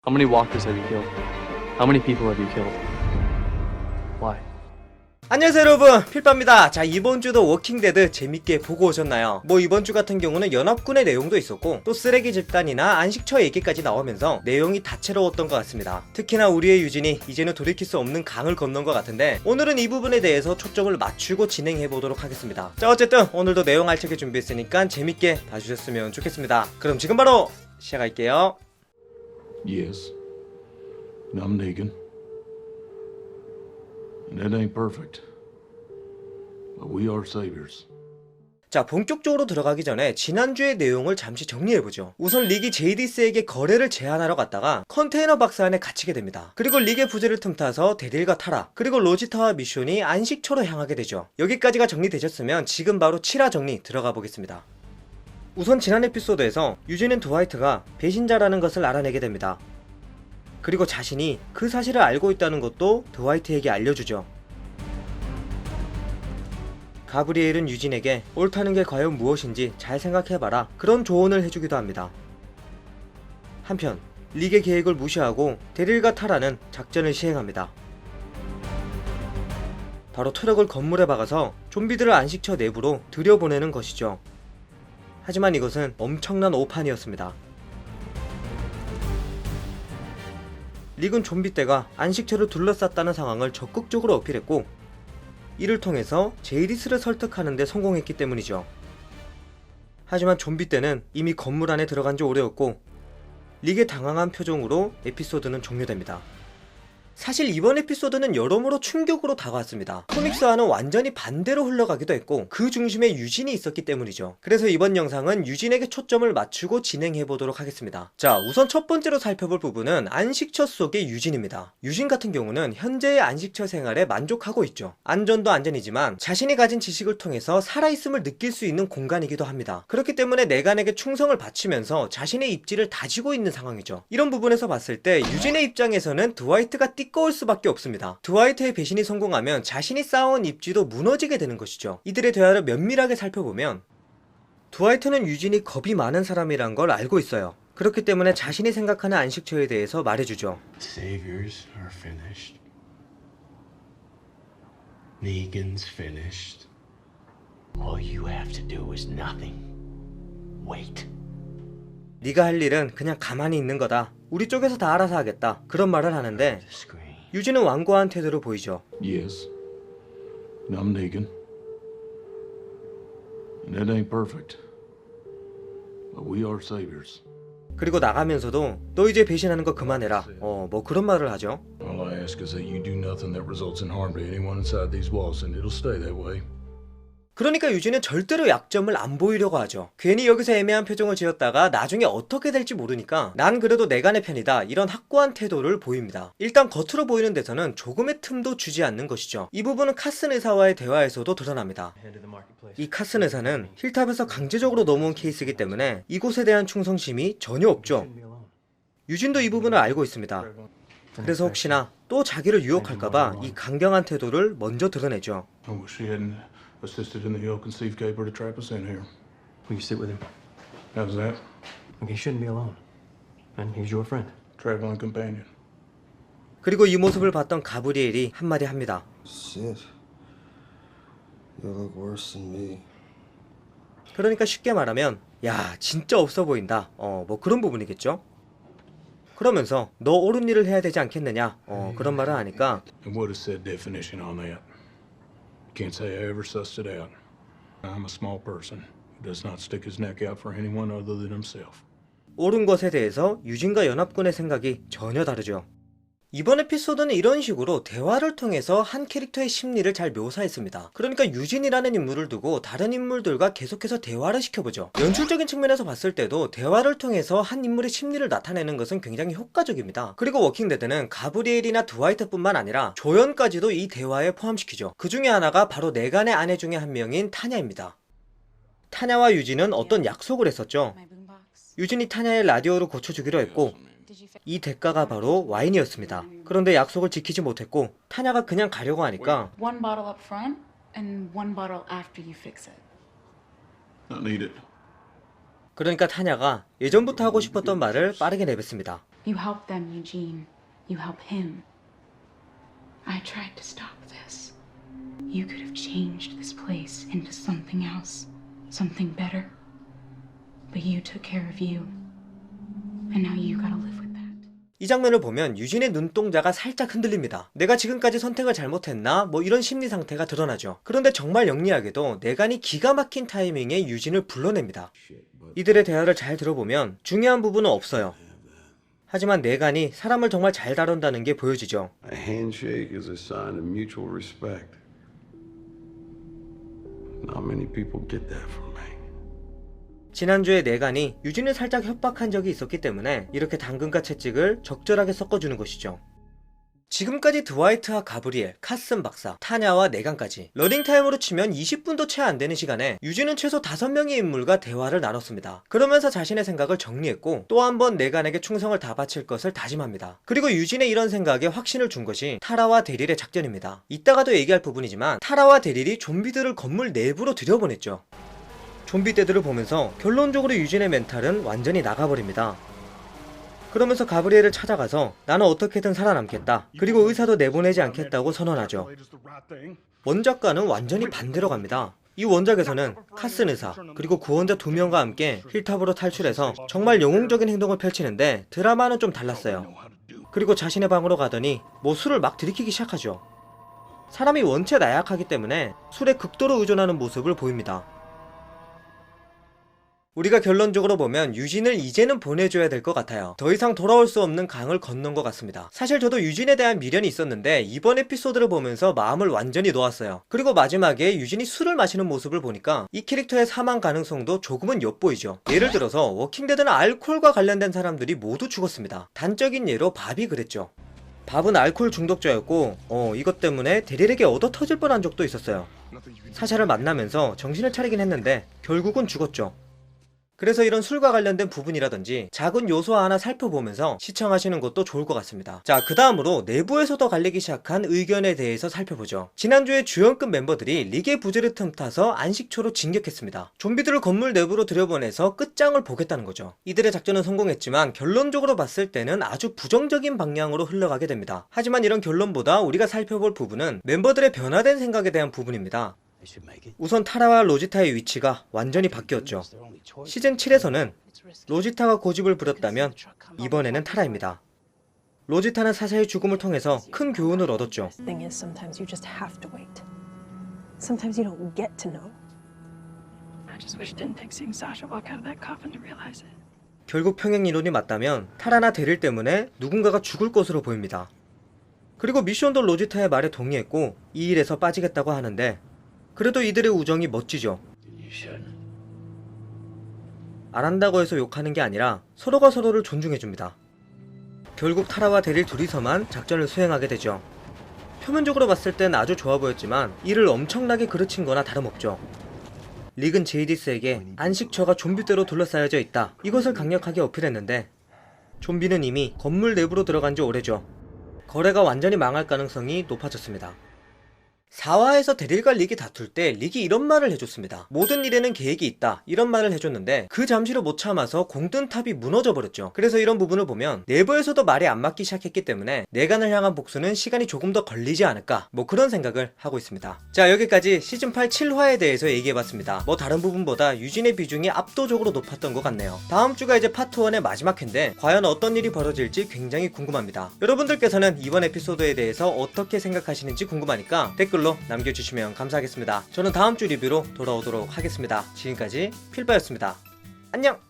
How many walkers have you killed? How many people have you killed? Why? 안녕하세요 여러분, 필빠입니다. 자, 이번 주도 워킹데드 재밌게 보고 오셨나요? 뭐 이번 주 같은 경우는 연합군의 내용도 있었고 또 쓰레기 집단이나 안식처 얘기까지 나오면서 내용이 다채로웠던 것 같습니다. 특히나 우리의 유진이 이제는 돌이킬 수 없는 강을 건넌 것 같은데 오늘은 이 부분에 대해서 초점을 맞추고 진행해보도록 하겠습니다. 자, 어쨌든 오늘도 내용 알차게 준비했으니까 재밌게 봐주셨으면 좋겠습니다. 그럼 지금 바로 시작할게요. Yes. I'm Negan. And it ain't perfect. But we are saviors. 자, 본격적으로 들어가기 전에 지난주의 내용을 잠시 정리해보죠. 우선 릭이 제이디스에게 거래를 제안하러 갔다가 컨테이너 박스 안에 갇히게 됩니다. 그리고 릭의 부재를 틈타서 데딜과 타라, 그리고 로지타와 미션이 안식처로 향하게 되죠. 여기까지가 정리되셨으면 지금 바로 7화 정리 들어가 보겠습니다. 우선 지난 에피소드에서 유진은 드와이트가 배신자라는 것을 알아내게 됩니다. 그리고 자신이 그 사실을 알고 있다는 것도 드와이트에게 알려주죠. 가브리엘은 유진에게 옳다는 게 과연 무엇인지 잘 생각해봐라, 그런 조언을 해주기도 합니다. 한편 릭의 계획을 무시하고 데릴과 타라는 작전을 시행합니다. 바로 트럭을 건물에 박아서 좀비들을 안식처 내부로 들여보내는 것이죠. 하지만 이것은 엄청난 오판이었습니다. 릭은 좀비떼가 안식처를 둘러쌌다는 상황을 적극적으로 어필했고 이를 통해서 제이디스를 설득하는 데 성공했기 때문이죠. 하지만 좀비떼는 이미 건물 안에 들어간 지 오래였고 릭의 당황한 표정으로 에피소드는 종료됩니다. 사실 이번 에피소드는 여러모로 충격으로 다가왔습니다. 코믹스와는 완전히 반대로 흘러가기도 했고 그 중심에 유진이 있었기 때문이죠. 그래서 이번 영상은 유진에게 초점을 맞추고 진행해보도록 하겠습니다. 자, 우선 첫 번째로 살펴볼 부분은 안식처 속의 유진입니다. 유진 같은 경우는 현재의 안식처 생활에 만족하고 있죠. 안전도 안전이지만 자신이 가진 지식을 통해서 살아있음을 느낄 수 있는 공간이기도 합니다. 그렇기 때문에 내간에게 충성을 바치면서 자신의 입지를 다지고 있는 상황이죠. 이런 부분에서 봤을 때 유진의 입장에서는 드와이트가 띠꺼울 수밖에 없습니다. 드와이트의 배신이 성공하면 자신이 쌓아온 입지도 무너지게 되는 것이죠. 이들의 대화를 면밀하게 살펴보면 드와이트는 유진이 겁이 많은 사람이란 걸 알고 있어요. 그렇기 때문에 자신이 생각하는 안식처에 대해서 말해주죠. Saviors are finished. Negan's finished. All you have to do is nothing. Wait. 네가 할 일은 그냥 가만히 있는 거다. 우리 쪽에서 다 알아서 하겠다. 그런 말을 하는데 유진은 완고한 태도를 보이죠. Yes. I'm Negan. And it ain't perfect. But we are saviors. 그리고 나가면서도 너 이제 배신하는 거 그만해라. 뭐 그런 말을 하죠. All I ask is that you do nothing that results in harm to anyone inside these walls, and it'll stay that way. 그러니까 유진은 절대로 약점을 안 보이려고 하죠. 괜히 여기서 애매한 표정을 지었다가 나중에 어떻게 될지 모르니까 난 그래도 내간의 편이다, 이런 확고한 태도를 보입니다. 일단 겉으로 보이는 데서는 조금의 틈도 주지 않는 것이죠. 이 부분은 카슨 의사와의 대화에서도 드러납니다. 이 카슨 의사는 힐탑에서 강제적으로 넘어온 케이스이기 때문에 이곳에 대한 충성심이 전혀 없죠. 유진도 이 부분을 알고 있습니다. 그래서 혹시나 또 자기를 유혹할까봐 이 강경한 태도를 먼저 드러내죠. I wish he hadn't assisted in the ill-conceived caper to trap us in here. Will you sit with him? How's that? He shouldn't be alone. And he's your friend. Traveling companion. 그리고 이 모습을 봤던 가브리엘이 한마디 합니다. Shit. You look worse than me. 그러니까 쉽게 말하면 야, 진짜 없어 보인다, 뭐 그런 부분이겠죠. 그러면서 너 옳은 일을 해야 되지 않겠느냐, 그런 말을 하니까 And what is said definition on that? Can't say I ever sussed it out. I'm a small person who does not stick his neck out for anyone other than himself. 옳은 것에 대해서 유진과 연합군의 생각이 전혀 다르죠. 이번 에피소드는 이런 식으로 대화를 통해서 한 캐릭터의 심리를 잘 묘사했습니다. 그러니까 유진이라는 인물을 두고 다른 인물들과 계속해서 대화를 시켜보죠. 연출적인 측면에서 봤을 때도 대화를 통해서 한 인물의 심리를 나타내는 것은 굉장히 효과적입니다. 그리고 워킹데드는 가브리엘이나 드와이트뿐만 아니라 조연까지도 이 대화에 포함시키죠. 그 중에 하나가 바로 내간의 아내 중에 한 명인 타냐입니다. 타냐와 유진은 어떤 약속을 했었죠. 유진이 타냐의 라디오를 고쳐주기로 했고 이 대가가 바로 와인이었습니다. 그런데 약속을 지키지 못했고 타냐가 그냥 가려고 하니까 One bottle up front and one bottle after you fix it. Not needed. 그러니까 타냐가 예전부터 하고 싶었던 말을 빠르게 내뱉습니다. You help them, Eugene. You help him. I tried to stop this. You could have changed this place into something else, something better. But you took care of you. And now you gotta live with that. 이 장면을 보면 유진의 눈동자가 살짝 흔들립니다. 내가 지금까지 선택을 잘못했나? 뭐 이런 심리 상태가 드러나죠. 그런데 정말 영리하게도 내간이 기가 막힌 타이밍에 유진을 불러냅니다. 이들의 대화를 잘 들어보면 중요한 부분은 없어요. 하지만 내간이 사람을 정말 잘 다룬다는 게 보여지죠. A handshake is a sign of mutual respect. Not many people get that from me. 지난주에 내간이 유진을 살짝 협박한 적이 있었기 때문에 이렇게 당근과 채찍을 적절하게 섞어주는 것이죠. 지금까지 드와이트와 가브리엘, 카슨 박사, 타냐와 내간까지 러닝타임으로 치면 20분도 채 안 되는 시간에 유진은 최소 5명의 인물과 대화를 나눴습니다. 그러면서 자신의 생각을 정리했고 또 한 번 내간에게 충성을 다 바칠 것을 다짐합니다. 그리고 유진의 이런 생각에 확신을 준 것이 타라와 데릴의 작전입니다. 이따가도 얘기할 부분이지만 타라와 데릴이 좀비들을 건물 내부로 들여보냈죠. 좀비 떼들을 보면서 결론적으로 유진의 멘탈은 완전히 나가버립니다. 그러면서 가브리엘을 찾아가서 나는 어떻게든 살아남겠다. 그리고 의사도 내보내지 않겠다고 선언하죠. 원작과는 완전히 반대로 갑니다. 이 원작에서는 카슨 의사 그리고 구원자 2명과 함께 힐탑으로 탈출해서 정말 영웅적인 행동을 펼치는데 드라마는 좀 달랐어요. 그리고 자신의 방으로 가더니 뭐 술을 막 들이키기 시작하죠. 사람이 원체 나약하기 때문에 술에 극도로 의존하는 모습을 보입니다. 우리가 결론적으로 보면 유진을 이제는 보내줘야 될 것 같아요. 더 이상 돌아올 수 없는 강을 건넌 것 같습니다. 사실 저도 유진에 대한 미련이 있었는데 이번 에피소드를 보면서 마음을 완전히 놓았어요. 그리고 마지막에 유진이 술을 마시는 모습을 보니까 이 캐릭터의 사망 가능성도 조금은 엿보이죠. 예를 들어서 워킹데드는 알코올과 관련된 사람들이 모두 죽었습니다. 단적인 예로 밥이 그랬죠. 밥은 알코올 중독자였고 이것 때문에 데릴에게 얻어 터질 뻔한 적도 있었어요. 사샤를 만나면서 정신을 차리긴 했는데 결국은 죽었죠. 그래서 이런 술과 관련된 부분이라든지 작은 요소 하나 살펴보면서 시청하시는 것도 좋을 것 같습니다. 자, 그 다음으로 내부에서도 갈리기 시작한 의견에 대해서 살펴보죠. 지난주에 주연급 멤버들이 리게 부재를 틈타서 안식초로 진격했습니다. 좀비들을 건물 내부로 들여보내서 끝장을 보겠다는 거죠. 이들의 작전은 성공했지만 결론적으로 봤을 때는 아주 부정적인 방향으로 흘러가게 됩니다. 하지만 이런 결론보다 우리가 살펴볼 부분은 멤버들의 변화된 생각에 대한 부분입니다. 우선 타라와 로지타의 위치가 완전히 바뀌었죠. 시즌 7에서는 로지타가 고집을 부렸다면 이번에는 타라입니다. 로지타는 사샤의 죽음을 통해서 큰 교훈을 얻었죠. Thing is, sometimes you just have to wait. Sometimes you don't get to know. I just wish it didn't take seeing Sasha walk out of that coffin to realize it. 결국 평행 이론이 맞다면 타라나 데릴 때문에 누군가가 죽을 것으로 보입니다. 그리고 미션도 로지타의 말에 동의했고 이 일에서 빠지겠다고 하는데 그래도 이들의 우정이 멋지죠. 안 한다고 해서 욕하는 게 아니라 서로가 서로를 존중해줍니다. 결국 타라와 데릴 둘이서만 작전을 수행하게 되죠. 표면적으로 봤을 땐 아주 좋아 보였지만 이를 엄청나게 그르친 거나 다름없죠. 릭은 제이디스에게 안식처가 좀비떼로 둘러싸여져 있다. 이것을 강력하게 어필했는데 좀비는 이미 건물 내부로 들어간 지 오래죠. 거래가 완전히 망할 가능성이 높아졌습니다. 4화에서 데릴과 릭이 다툴 때 릭이 이런 말을 해줬습니다. 모든 일에는 계획이 있다 이런 말을 해줬는데 그 잠시로 못 참아서 공든 탑이 무너져 버렸죠. 그래서 이런 부분을 보면 내부에서도 말이 안 맞기 시작했기 때문에 내간을 향한 복수는 시간이 조금 더 걸리지 않을까 뭐 그런 생각을 하고 있습니다. 자, 여기까지 시즌8 7화에 대해서 얘기해봤습니다. 뭐 다른 부분보다 유진의 비중이 압도적으로 높았던 것 같네요. 다음 주가 이제 파트 1의 마지막 회인데 과연 어떤 일이 벌어질지 굉장히 궁금합니다. 여러분들께서는 이번 에피소드에 대해서 어떻게 생각하시는지 궁금하니까 댓글로 남겨주시면 감사하겠습니다. 저는 다음 주 리뷰로 돌아오도록 하겠습니다. 지금까지 필바였습니다. 안녕!